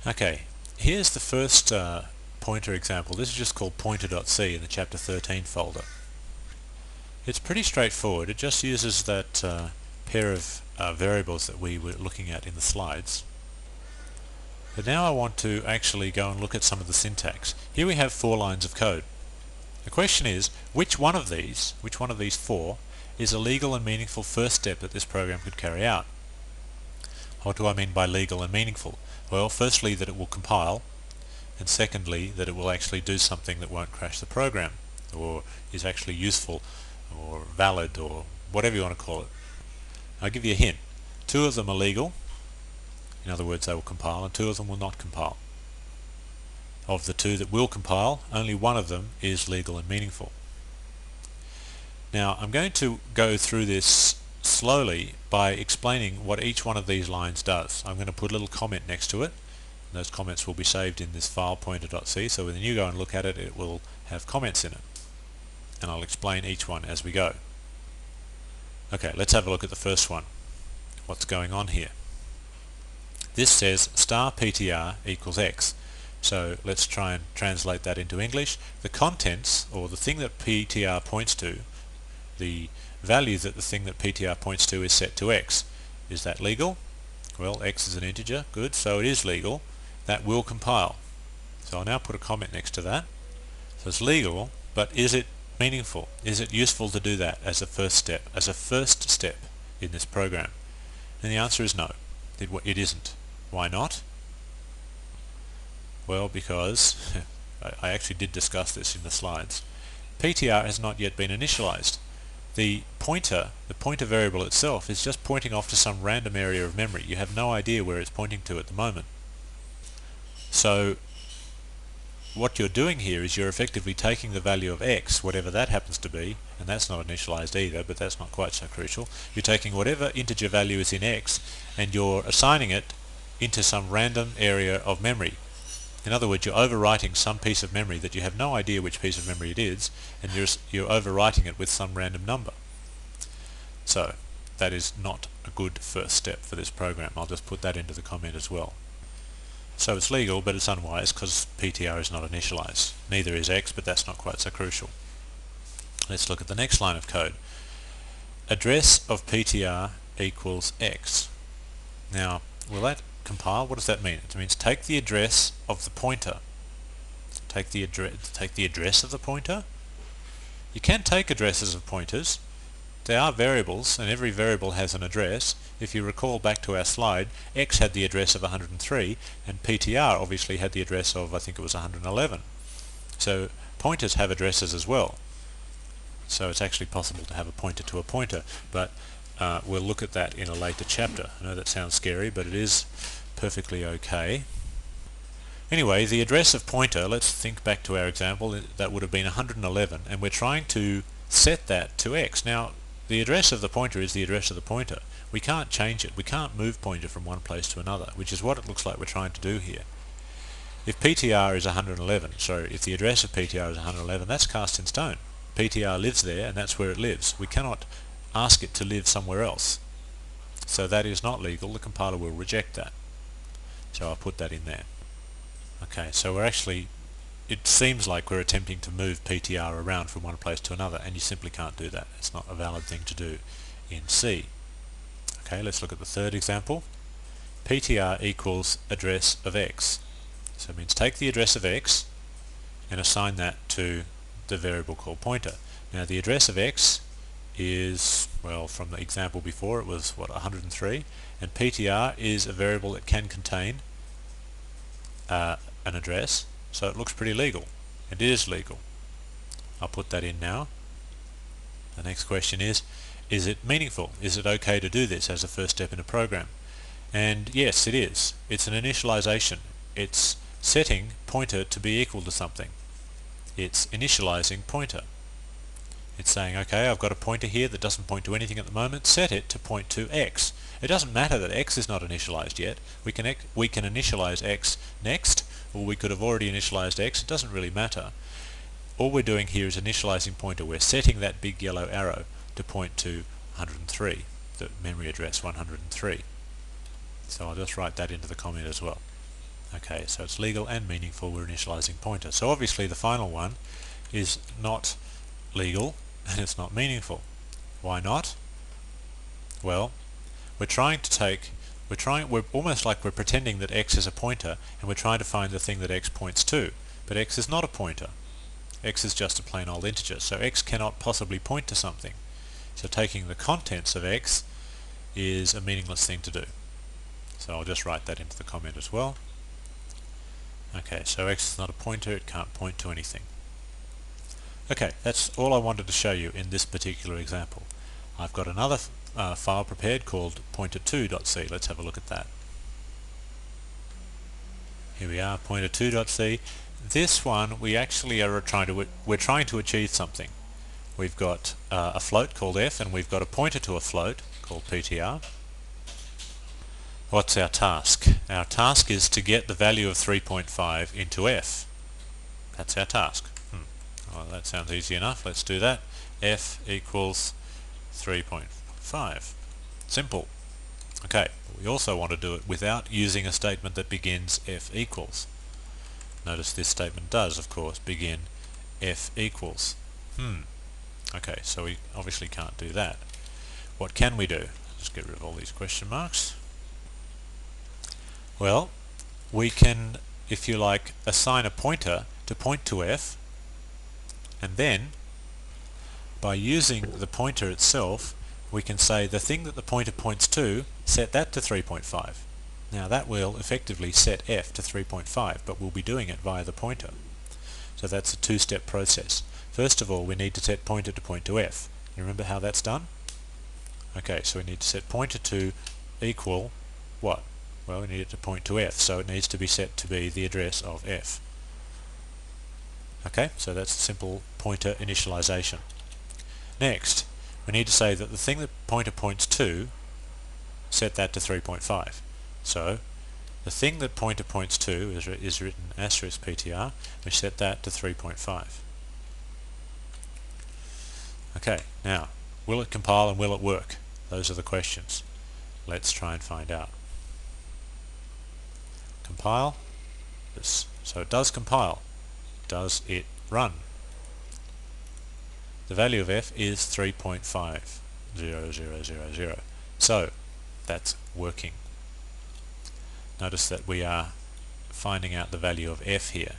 Okay, here's the first pointer example. This is just called pointer.c in the chapter 13 folder. It's pretty straightforward. It just uses that pair of variables that we were looking at in the slides. But now I want to actually go and look at some of the syntax. Here we have 4 lines of code. The question is, which one of these 4, is a legal and meaningful first step that this program could carry out? What do I mean by legal and meaningful? Well, firstly, that it will compile, and secondly, that it will actually do something that won't crash the program, or is actually useful, or valid, or whatever you want to call it. I'll give you a hint. 2 of them are legal, in other words, they will compile, and 2 of them will not compile. Of the 2 that will compile, only 1 of them is legal and meaningful. Now, I'm going to go through this slowly by explaining what each one of these lines does. I'm going to put a little comment next to it. And those comments will be saved in this file pointer.c, so when you go and look at it, it will have comments in it. And I'll explain each one as we go. Okay, let's have a look at the first one. What's going on here? This says star ptr equals x. So let's try and translate that into English. The contents, or the thing that ptr points to, the value that the thing that ptr points to is set to x. Is that legal? Well, x is an integer. Good, so it is legal. That will compile. So I'll now put a comment next to that. So it's legal, but is it meaningful? Is it useful to do that as a first step in this program? And the answer is no. It isn't. Why not? Well, because I actually did discuss this in the slides. ptr has not yet been initialized. The pointer variable itself is just pointing off to some random area of memory. You have no idea where it's pointing to at the moment. So what you're doing here is you're effectively taking the value of x, whatever that happens to be, and that's not initialized either, but that's not quite so crucial. You're taking whatever integer value is in x and you're assigning it into some random area of memory. In other words, you're overwriting some piece of memory that you have no idea which piece of memory it is, and you're overwriting it with some random number. So that is not a good first step for this program. I'll just put that into the comment as well. So it's legal, but it's unwise because ptr is not initialized. Neither is x, but that's not quite so crucial. Let's look at the next line of code. Address of ptr equals x. Now, will that compile? What does that mean? It means take the address of the pointer. Take the address of the pointer? You can take addresses of pointers. They are variables, and every variable has an address. If you recall back to our slide, x had the address of 103, and ptr obviously had the address of, I think it was 111. So pointers have addresses as well. So it's actually possible to have a pointer to a pointer, but we'll look at that in a later chapter. I know that sounds scary, but it is perfectly okay. Anyway, the address of pointer, let's think back to our example, that would have been 111, and we're trying to set that to x. Now, the address of the pointer is the address of the pointer. We can't change it. We can't move pointer from one place to another, which is what it looks like we're trying to do here. If ptr is 111, so if the address of ptr is 111, that's cast in stone. ptr lives there, and that's where it lives. We cannot ask it to live somewhere else. So that is not legal. The compiler will reject that. So I'll put that in there. Okay, so we're actually, it seems like we're attempting to move ptr around from one place to another, and you simply can't do that. It's not a valid thing to do in C. Okay, let's look at the third example. ptr equals address of x. So it means take the address of x and assign that to the variable called pointer. Now the address of x is, well, from the example before it was, what, 103, and ptr is a variable that can contain an address, so it looks pretty legal. It is legal. I'll put that in now. The next question is it meaningful? Is it okay to do this as a first step in a program? And yes, it is. It's an initialization. It's setting pointer to be equal to something. It's initializing pointer. It's saying, okay, I've got a pointer here that doesn't point to anything at the moment, set it to point to x. It doesn't matter that x is not initialized yet. We can initialize x next, or we could have already initialized x. It doesn't really matter. All we're doing here is initializing pointer. We're setting that big yellow arrow to point to 103, the memory address 103. So I'll just write that into the comment as well. Okay, so it's legal and meaningful, we're initializing pointer. So obviously the final one is not legal and it's not meaningful. Why not? Well, we're almost like we're pretending that x is a pointer and we're trying to find the thing that x points to. But x is not a pointer. X is just a plain old integer, so x cannot possibly point to something. So taking the contents of x is a meaningless thing to do. So I'll just write that into the comment as well. Okay, so x is not a pointer, it can't point to anything. Okay, that's all I wanted to show you in this particular example. I've got another file prepared called pointer2.c. Let's have a look at that. Here we are, pointer2.c. This one we actually are trying to achieve something. We've got a float called f and we've got a pointer to a float called ptr. What's our task? Our task is to get the value of 3.5 into f. That's our task. Well, that sounds easy enough. Let's do that. F equals 3.5. Simple. Okay, we also want to do it without using a statement that begins f equals. Notice this statement does, of course, begin f equals. Okay, so we obviously can't do that. What can we do? Let's get rid of all these question marks. Well, we can, if you like, assign a pointer to point to f, and then by using the pointer itself we can say the thing that the pointer points to, set that to 3.5. Now that will effectively set f to 3.5, but we'll be doing it via the pointer. So that's a two-step process. First of all, we need to set pointer to point to f. You remember how that's done? Okay, so we need to set pointer to equal what? Well, we need it to point to f, so it needs to be set to be the address of f. Okay, so that's a simple pointer initialization. Next, we need to say that the thing that pointer points to, set that to 3.5. So, the thing that pointer points to is written asterisk ptr, we set that to 3.5. Okay, now, will it compile and will it work? Those are the questions. Let's try and find out. Compile. So it does compile. Does it run? The value of f is 3.50000. So that's working. Notice that we are finding out the value of f here.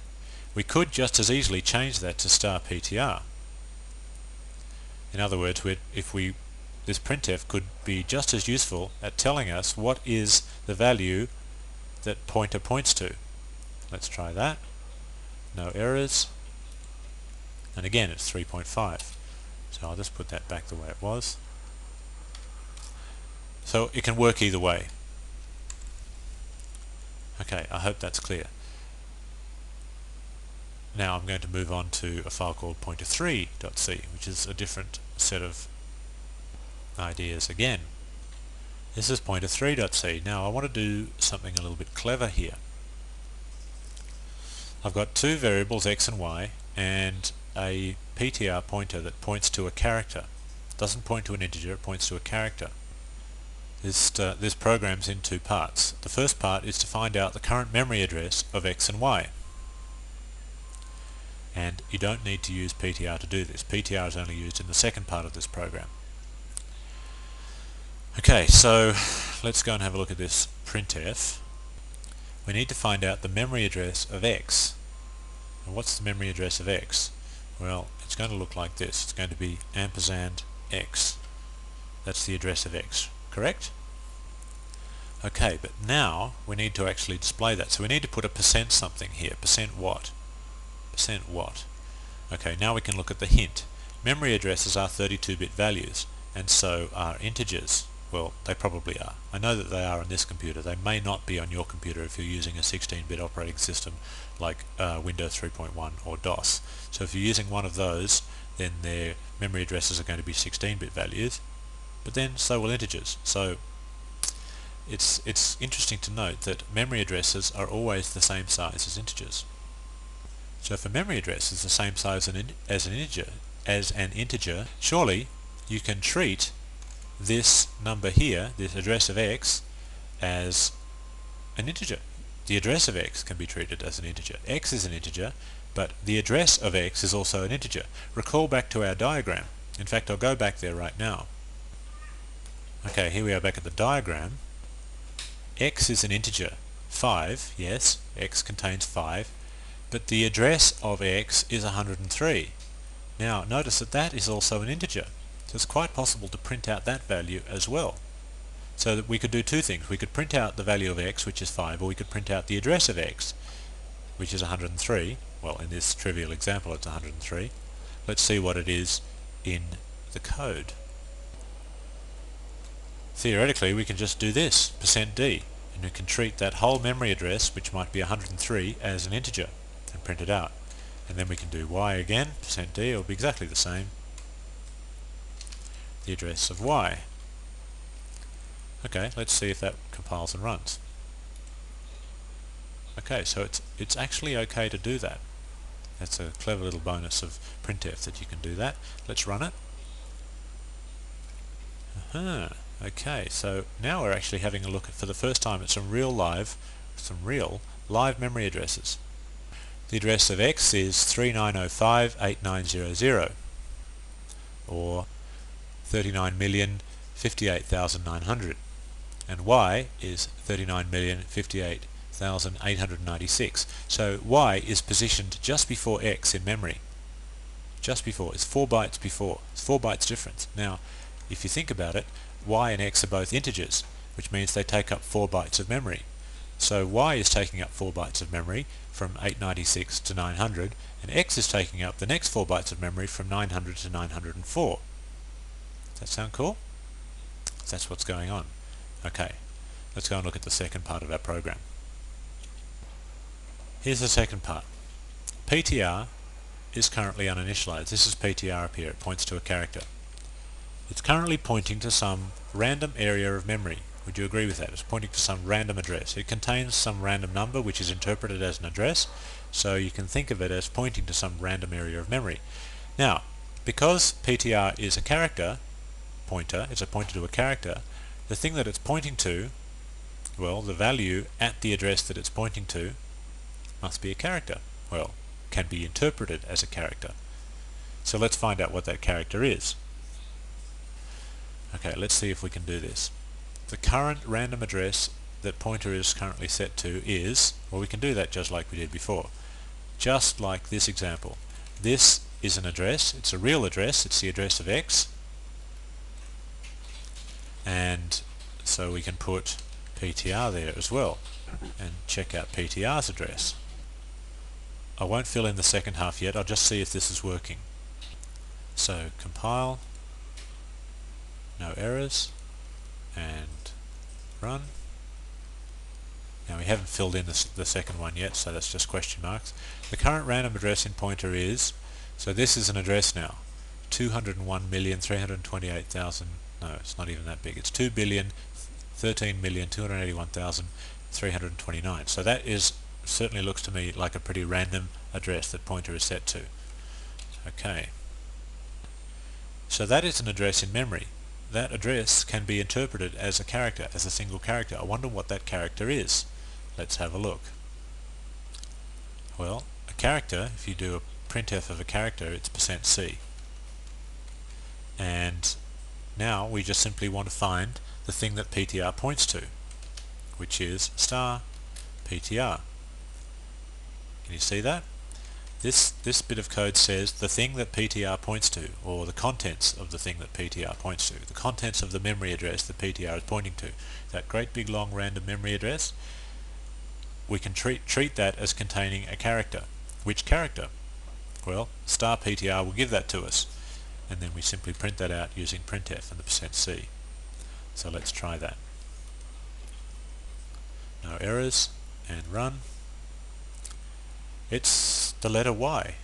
We could just as easily change that to star ptr. In other words, this printf could be just as useful at telling us what is the value that pointer points to. Let's try that. No errors. And again, it's 3.5. So I'll just put that back the way it was. So it can work either way. Okay, I hope that's clear. Now I'm going to move on to a file called pointer3.c, which is a different set of ideas again. This is pointer3.c. Now I want to do something a little bit clever here. I've got two variables x and y and a ptr pointer that points to a character. It doesn't point to an integer, it points to a character. This program's in two parts. The first part is to find out the current memory address of x and y. And you don't need to use ptr to do this. ptr is only used in the second part of this program. Okay, so let's go and have a look at this printf. We need to find out the memory address of x. And what's the memory address of x? Well, it's going to look like this. It's going to be ampersand x. That's the address of x, correct? Okay, but now we need to actually display that. So we need to put a percent something here. Percent what? Percent what? Okay, now we can look at the hint. Memory addresses are 32-bit values, and so are integers. Well, they probably are. I know that they are on this computer. They may not be on your computer if you're using a 16-bit operating system like Windows 3.1 or DOS. So if you're using one of those, then their memory addresses are going to be 16-bit values, but then so will integers. So it's interesting to note that memory addresses are always the same size as integers. So if a memory address is the same size as an integer, surely you can treat this number here, this address of x, as an integer. the address of x can be treated as an integer. X is an integer, but the address of x is also an integer. Recall back to our diagram. In fact, I'll go back there right now. Okay, here we are back at the diagram. X is an integer. 5, yes, x contains 5, but the address of x is 103. Now, notice that that is also an integer, so it's quite possible to print out that value as well. So that we could do two things. We could print out the value of x, which is 5, or we could print out the address of x, which is 103. Well, in this trivial example, it's 103. Let's see what it is in the code. Theoretically, we can just do this, %d, and we can treat that whole memory address, which might be 103, as an integer, and print it out. And then we can do y again, %d, it'll be exactly the same. The address of y. Okay, let's see if that compiles and runs. Okay, so it's actually okay to do that. That's a clever little bonus of printf that you can do that. Let's run it. Okay, so now we're actually having a look at, for the first time, at some real live memory addresses. The address of x is 39058900, or 39,058,900, and y is 39,058,896. So y is positioned just before x in memory. Just before. It's 4 bytes before. It's 4 bytes difference. Now, if you think about it, y and x are both integers, which means they take up 4 bytes of memory. So y is taking up 4 bytes of memory from 896 to 900, and x is taking up the next 4 bytes of memory from 900 to 904. Does that sound cool? That's what's going on. Okay, let's go and look at the second part of our program. Here's the second part. PTR is currently uninitialized. This is PTR up here. It points to a character. It's currently pointing to some random area of memory. Would you agree with that? It's pointing to some random address. It contains some random number which is interpreted as an address, so you can think of it as pointing to some random area of memory. Now, because PTR is a character pointer, it's a pointer to a character, the thing that it's pointing to, well, the value at the address that it's pointing to must be a character. Well, can be interpreted as a character. So let's find out what that character is. Okay, let's see if we can do this. The current random address that pointer is currently set to is, well, we can do that just like we did before. Just like this example. This is an address, it's a real address, it's the address of x, and so we can put PTR there as well and check out PTR's address. I won't fill in the second half yet, I'll just see if this is working. So compile, no errors, and run. Now we haven't filled in the second one yet, so that's just question marks. The current random address in pointer is, so this is an address now, 201,328,000, no, it's not even that big, it's 2,013,281,329. So that is, certainly looks to me like a pretty random address that pointer is set to. Okay. So that is an address in memory. That address can be interpreted as a character, as a single character. I wonder what that character is. Let's have a look. Well, a character, if you do a printf of a character, it's %c. And now we just simply want to find the thing that PTR points to, which is star PTR. Can you see that? This bit of code says the thing that PTR points to, or the contents of the thing that PTR points to, the contents of the memory address that PTR is pointing to, that great big long random memory address, we can treat that as containing a character. Which character? Well, star PTR will give that to us, and then we simply print that out using printf and the %c. So let's try that. No errors, and run. It's the letter Y.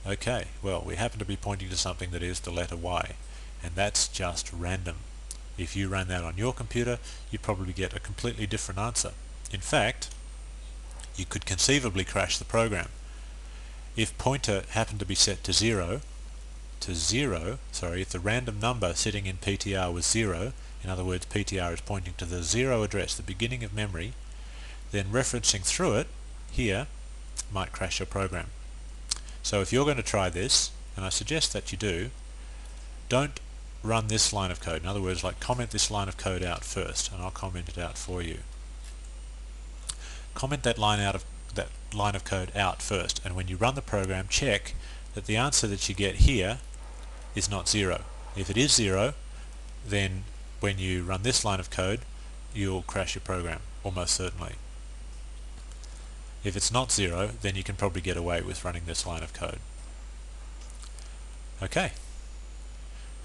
Okay, well, we happen to be pointing to something that is the letter Y, and that's just random. If you ran that on your computer, you'd probably get a completely different answer. In fact, you could conceivably crash the program. If pointer happened to be set to zero, if the random number sitting in PTR was 0, in other words, PTR is pointing to the 0 address, the beginning of memory, then referencing through it here might crash your program. So if you're going to try this, and I suggest that you do, don't run this line of code. In other words, like, comment this line of code out first, and I'll comment it out for you. Comment that line of code out first, and when you run the program, check that the answer that you get here is not 0. If it is 0, then when you run this line of code, you'll crash your program, almost certainly. If it's not 0, then you can probably get away with running this line of code. Okay.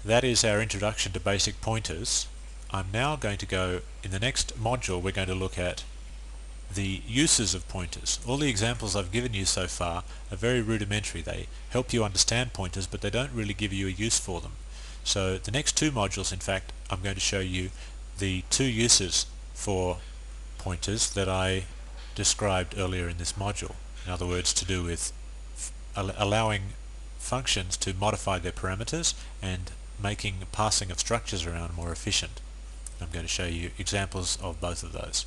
That is our introduction to basic pointers. I'm now going to go, in the next module, we're going to look at the uses of pointers. All the examples I've given you so far are very rudimentary. They help you understand pointers, but they don't really give you a use for them. So the next two modules, in fact, I'm going to show you the two uses for pointers that I described earlier in this module. In other words, to do with allowing functions to modify their parameters and making passing of structures around more efficient. I'm going to show you examples of both of those.